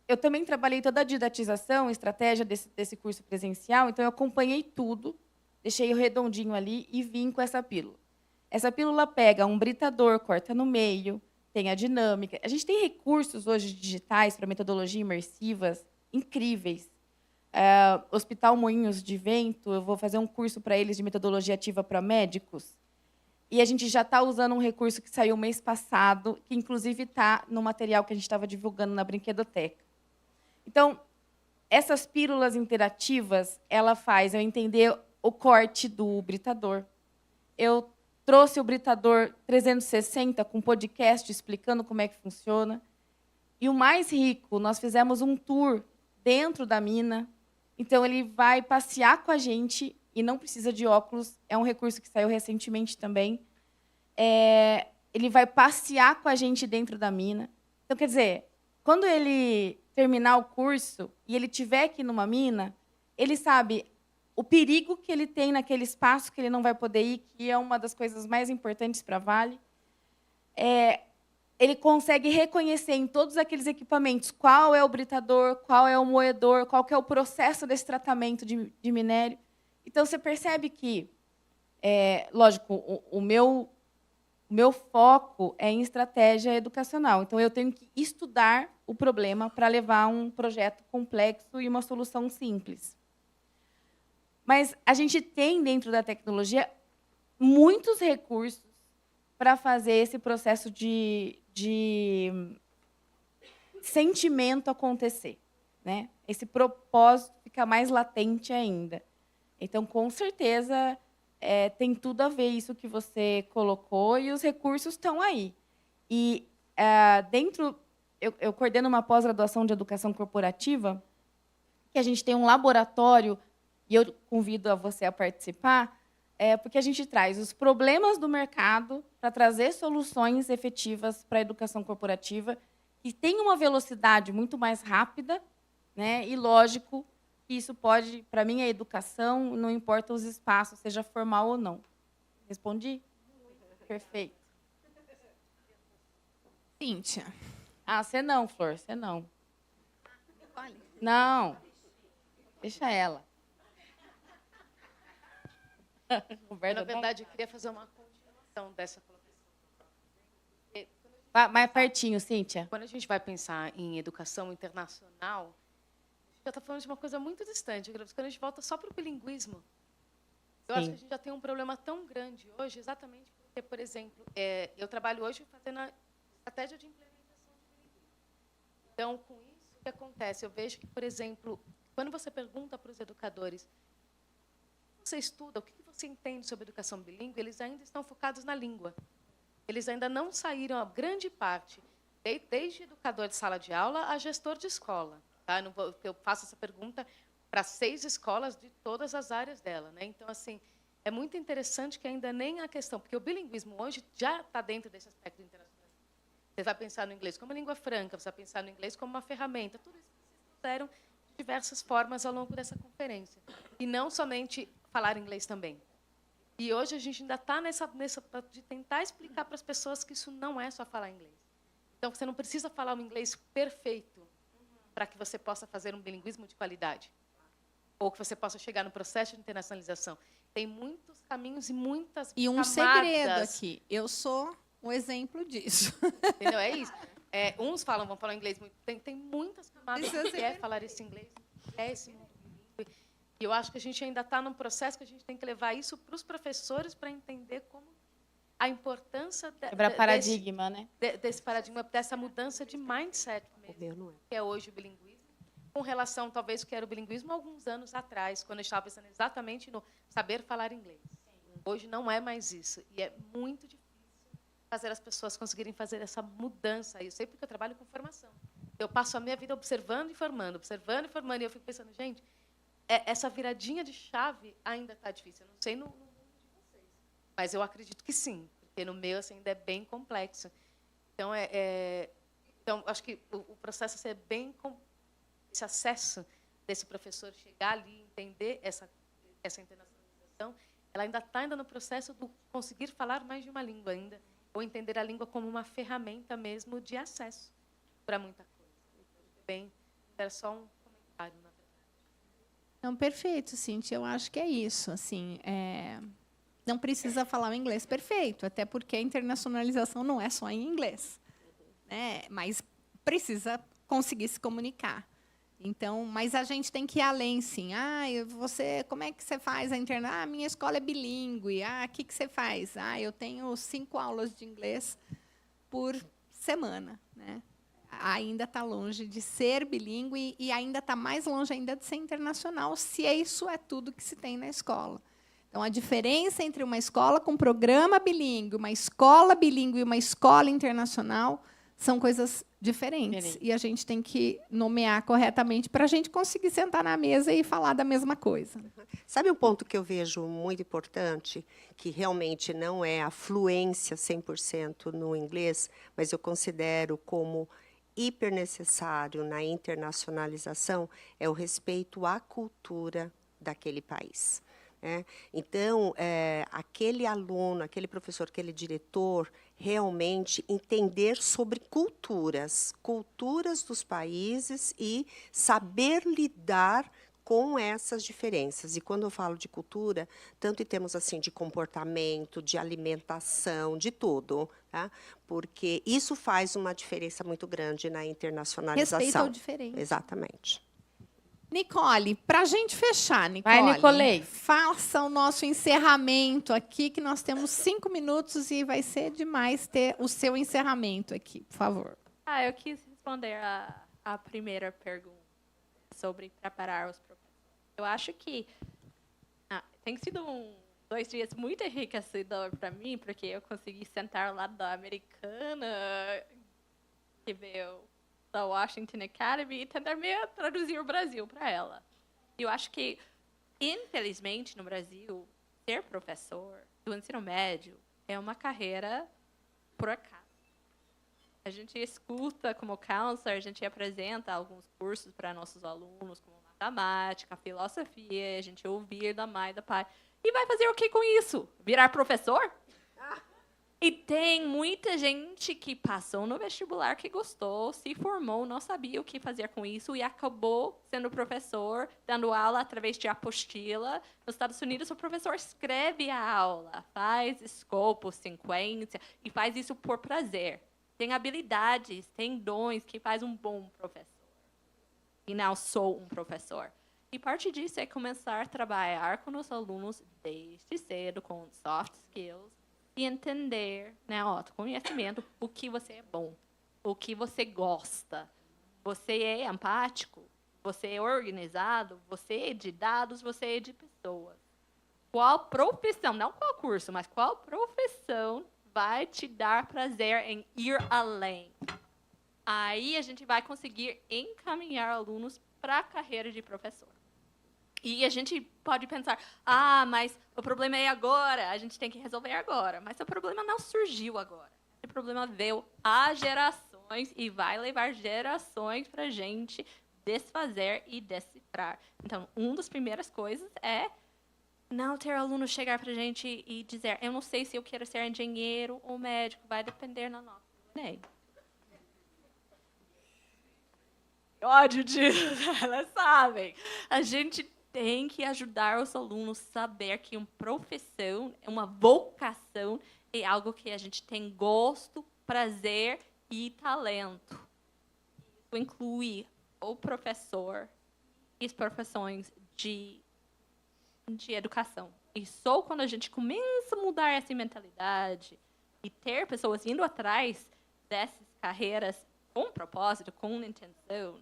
Speaker 4: Eu também trabalhei toda a didatização, estratégia desse curso presencial, então eu acompanhei tudo, deixei o redondinho ali e vim com essa pílula. Essa pílula pega um britador, corta no meio, tem a dinâmica. A gente tem recursos hoje digitais para metodologia imersivas incríveis. Hospital Moinhos de Vento, eu vou fazer um curso para eles de metodologia ativa para médicos. E a gente já está usando um recurso que saiu mês passado, que, inclusive, está no material que a gente estava divulgando na Brinquedoteca. Então, essas pílulas interativas, ela faz eu entender o corte do britador. Eu trouxe o britador 360 com podcast explicando como é que funciona. E o mais rico, nós fizemos um tour dentro da mina. Então, ele vai passear com a gente e não precisa de óculos. É um recurso que saiu recentemente também. Ele vai passear com a gente dentro da mina. Então, quer dizer, quando ele terminar o curso e ele estiver aqui numa mina, ele sabe o perigo que ele tem naquele espaço que ele não vai poder ir, que é uma das coisas mais importantes para a Vale. Ele consegue reconhecer em todos aqueles equipamentos qual é o britador, qual é o moedor, qual que é o processo desse tratamento de minério. Então, você percebe que, lógico, o meu foco é em estratégia educacional. Então, eu tenho que estudar o problema para levar um projeto complexo e uma solução simples. Mas a gente tem, dentro da tecnologia, muitos recursos para fazer esse processo de sentimento acontecer, né? Esse propósito fica mais latente ainda. Então, com certeza, tem tudo a ver isso que você colocou e os recursos estão aí. E eu coordeno uma pós-graduação de educação corporativa, que a gente tem um laboratório, e eu convido a você a participar, porque a gente traz os problemas do mercado para trazer soluções efetivas para a educação corporativa, que tem uma velocidade muito mais rápida, né? E lógico que isso pode, para mim, a educação, não importa os espaços, seja formal ou não. Respondi? Perfeito.
Speaker 2: Cíntia.
Speaker 4: Ah, você não, Flor, você não.
Speaker 2: Olha.
Speaker 4: Não. Deixa ela.
Speaker 7: Na verdade, eu queria fazer uma continuação dessa colocação.
Speaker 4: Mais pertinho, Cíntia.
Speaker 7: Quando a gente vai pensar em educação internacional, a gente já está falando de uma coisa muito distante. Quando a gente volta só para o bilinguismo, eu acho que a gente já tem um problema tão grande hoje, exatamente porque, por exemplo, eu trabalho hoje fazendo a estratégia de implementação de bilinguismo. Então, com isso, o que acontece? Eu vejo que, por exemplo, quando você pergunta para os educadores o que você estuda, o que você entende sobre educação bilíngue, eles ainda estão focados na língua. Eles ainda não saíram, a grande parte, desde educador de sala de aula a gestor de escola. Tá? Eu faço essa pergunta para 6 escolas de todas as áreas dela, né? Então, assim, é muito interessante que ainda nem a questão, porque o bilinguismo hoje já está dentro desse aspecto internacional. Você vai pensar no inglês como língua franca, você vai pensar no inglês como uma ferramenta. Tudo isso vocês fizeram de diversas formas ao longo dessa conferência. E não somente falar inglês também. E hoje a gente ainda está nessa de tentar explicar para as pessoas que isso não é só falar inglês. Então, você não precisa falar um inglês perfeito para que você possa fazer um bilinguismo de qualidade. Ou que você possa chegar no processo de internacionalização. Tem muitos caminhos e muitas
Speaker 2: E um
Speaker 7: camadas.
Speaker 2: segredo aqui. Eu sou um exemplo disso.
Speaker 7: Entendeu? É isso. Uns vão falar inglês muito. Tem muitas camadas que é falar esse inglês, é esse mundo bilíngue. E eu acho que a gente ainda está num processo que a gente tem que levar isso para os professores para entender como a importância
Speaker 4: paradigma, né?
Speaker 7: Desse paradigma, dessa mudança de mindset mesmo, que é hoje o bilinguismo, com relação, talvez, ao que era o bilinguismo alguns anos atrás, quando eu estava pensando exatamente no saber falar inglês. Hoje não é mais isso. E é muito difícil fazer as pessoas conseguirem fazer essa mudança. Eu sei porque eu trabalho com formação. Eu passo a minha vida observando e formando, e eu fico pensando, gente, essa viradinha de chave ainda está difícil. Eu não sei no mundo de vocês, mas eu acredito que sim, porque no meu assim, ainda é bem complexo. Então, então acho que o processo é bem esse acesso desse professor chegar ali, entender essa internacionalização, ela ainda está no processo de conseguir falar mais de uma língua ainda, ou entender a língua como uma ferramenta mesmo de acesso para muita coisa. Era só um comentário, na verdade.
Speaker 2: Não, perfeito, Cíntia. Eu acho que é isso. Assim, não precisa falar o inglês perfeito, até porque a internacionalização não é só em inglês, né? Mas precisa conseguir se comunicar. Então, mas a gente tem que ir além, sim. Como é que você faz a internet? Minha escola é bilíngue. O que você faz? Eu tenho 5 aulas de inglês por semana, né? Ainda está longe de ser bilíngue e ainda está mais longe ainda de ser internacional, se isso é tudo que se tem na escola. Então, a diferença entre uma escola com programa bilíngue, uma escola bilíngue e uma escola internacional são coisas diferentes. E a gente tem que nomear corretamente para a gente conseguir sentar na mesa e falar da mesma coisa.
Speaker 3: Sabe um ponto que eu vejo muito importante, que realmente não é a fluência 100% no inglês, mas eu considero como hiper necessário na internacionalização, é o respeito à cultura daquele país. Então, aquele aluno, aquele professor, aquele diretor, realmente entender sobre culturas dos países e saber lidar com essas diferenças. E quando eu falo de cultura, tanto em termos assim de comportamento, de alimentação, de tudo, tá? Porque isso faz uma diferença muito grande na internacionalização.
Speaker 2: Respeito ao diferente.
Speaker 3: Exatamente.
Speaker 2: Nicole, para a gente fechar,
Speaker 4: Vai, Nicolei.
Speaker 2: faça o nosso encerramento aqui, que nós temos 5 minutos e vai ser demais ter o seu encerramento aqui, por favor.
Speaker 8: Eu quis responder a primeira pergunta sobre preparar os professores. Eu acho que tem sido 2 dias muito enriquecedor para mim, porque eu consegui sentar ao lado da americana que veio da Washington Academy e tentar traduzir o Brasil para ela. Eu acho que, infelizmente, no Brasil, ser professor do ensino médio é uma carreira por acaso. A gente escuta como counselor, a gente apresenta alguns cursos para nossos alunos, como matemática, filosofia, a gente ouvir da mãe e do pai. E vai fazer o que com isso? Virar professor? E tem muita gente que passou no vestibular, que gostou, se formou, não sabia o que fazer com isso e acabou sendo professor, dando aula através de apostila. Nos Estados Unidos, o professor escreve a aula, faz escopo, sequência, e faz isso por prazer. Tem habilidades, tem dons que faz um bom professor. E não sou um professor. E parte disso é começar a trabalhar com os alunos desde cedo, com soft skills, e entender, autoconhecimento, o que você é bom, o que você gosta. Você é empático, você é organizado, você é de dados, você é de pessoas. Qual profissão, não qual curso, mas qual profissão vai te dar prazer em ir além? Aí a gente vai conseguir encaminhar alunos para a carreira de professor. E a gente pode pensar, mas o problema é agora, a gente tem que resolver agora. Mas o problema não surgiu agora. Esse problema veio há gerações e vai levar gerações para a gente desfazer e decifrar. Então, uma das primeiras coisas é não ter aluno chegar para a gente e dizer, eu não sei se eu quero ser engenheiro ou médico, vai depender da nossa DNA. Ódio disso, elas sabem. A gente tem que ajudar os alunos a saber que uma profissão, uma vocação, é algo que a gente tem gosto, prazer e talento. Isso inclui o professor e as profissões de educação. E só quando a gente começa a mudar essa mentalidade e ter pessoas indo atrás dessas carreiras com propósito, com intenção,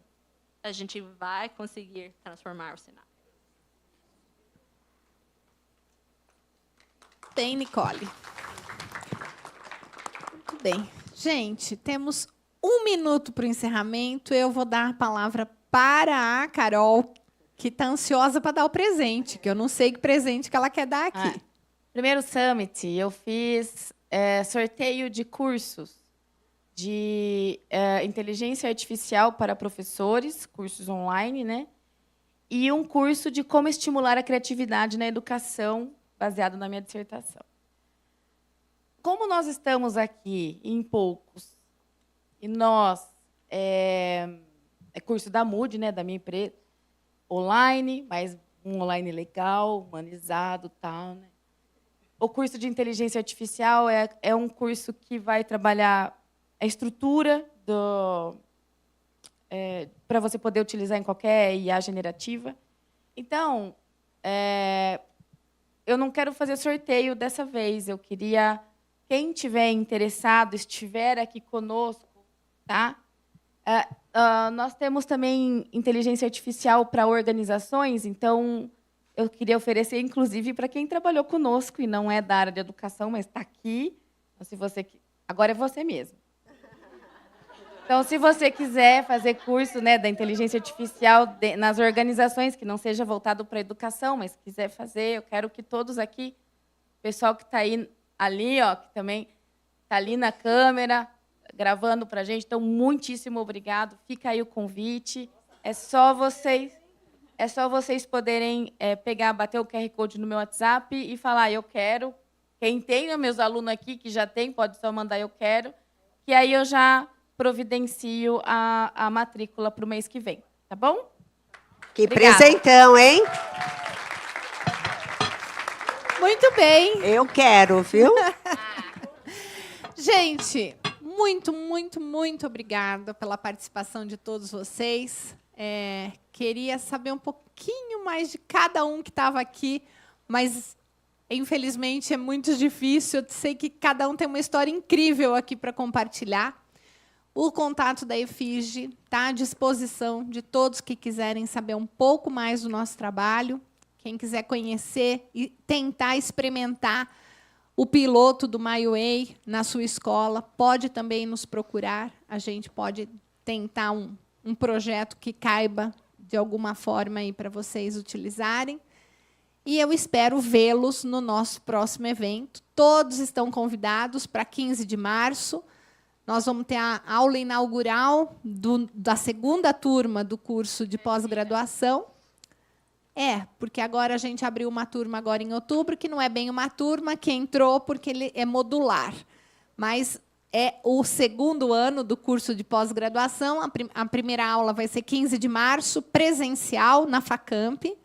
Speaker 8: a gente vai conseguir transformar o cenário.
Speaker 2: Bem, Nicole. Muito bem. Gente, temos 1 minuto para o encerramento. Eu vou dar a palavra para a Carol, que está ansiosa para dar o presente, que eu não sei que presente que ela quer dar aqui.
Speaker 4: Primeiro Summit, eu fiz sorteio de cursos de inteligência artificial para professores, cursos online, né? E um curso de como estimular a criatividade na educação, baseado na minha dissertação. Como nós estamos aqui em poucos, e nós, é curso da Mood, né, da minha empresa, online, mas um online legal, humanizado, tal, né? O curso de inteligência artificial é um curso que vai trabalhar a estrutura para você poder utilizar em qualquer IA generativa. Então, eu não quero fazer sorteio dessa vez. Eu queria, quem tiver interessado, estiver aqui conosco, tá? Nós temos também inteligência artificial para organizações, então eu queria oferecer, inclusive, para quem trabalhou conosco e não é da área de educação, mas está aqui. Então, se você agora é você mesmo. Então, se você quiser fazer curso, né, da inteligência artificial nas organizações, que não seja voltado para a educação, mas quiser fazer, eu quero que todos aqui, o pessoal que está aí, ali, ó, que também está ali na câmera, gravando para a gente, então, muitíssimo obrigado. Fica aí o convite. É só vocês poderem bater o QR Code no meu WhatsApp e falar, eu quero. Quem tem, meus alunos aqui, que já tem, pode só mandar eu quero, que aí eu já providencio a matrícula para o mês que vem, tá bom?
Speaker 3: Que
Speaker 4: Obrigada.
Speaker 3: presentão, hein?
Speaker 2: Muito bem.
Speaker 3: Eu quero, viu?
Speaker 2: Gente, muito obrigada pela participação de todos vocês. Queria saber um pouquinho mais de cada um que estava aqui, mas, infelizmente, é muito difícil. Eu sei que cada um tem uma história incrível aqui para compartilhar. O contato da EFIGE está à disposição de todos que quiserem saber um pouco mais do nosso trabalho. Quem quiser conhecer e tentar experimentar o piloto do MyWay na sua escola, pode também nos procurar. A gente pode tentar um projeto que caiba de alguma forma aí para vocês utilizarem. E eu espero vê-los no nosso próximo evento. Todos estão convidados para 15 de março. Nós vamos ter a aula inaugural da segunda turma do curso de pós-graduação. Porque agora a gente abriu uma turma agora em outubro, que não é bem uma turma, que entrou porque ele é modular. Mas é o segundo ano do curso de pós-graduação. A primeira aula vai ser 15 de março, presencial, na FACAMP,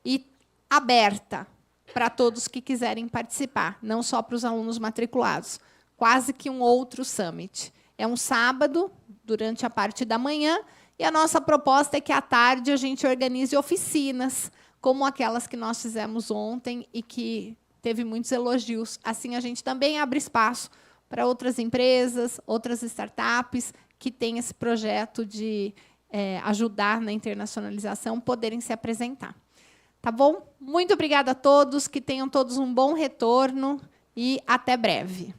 Speaker 2: e aberta para todos que quiserem participar, não só para os alunos matriculados. Quase que um outro summit. É um sábado, durante a parte da manhã, e a nossa proposta é que, à tarde, a gente organize oficinas, como aquelas que nós fizemos ontem e que teve muitos elogios. Assim, a gente também abre espaço para outras empresas, outras startups que têm esse projeto de ajudar na internacionalização, poderem se apresentar. Tá bom? Muito obrigada a todos, que tenham todos um bom retorno e até breve.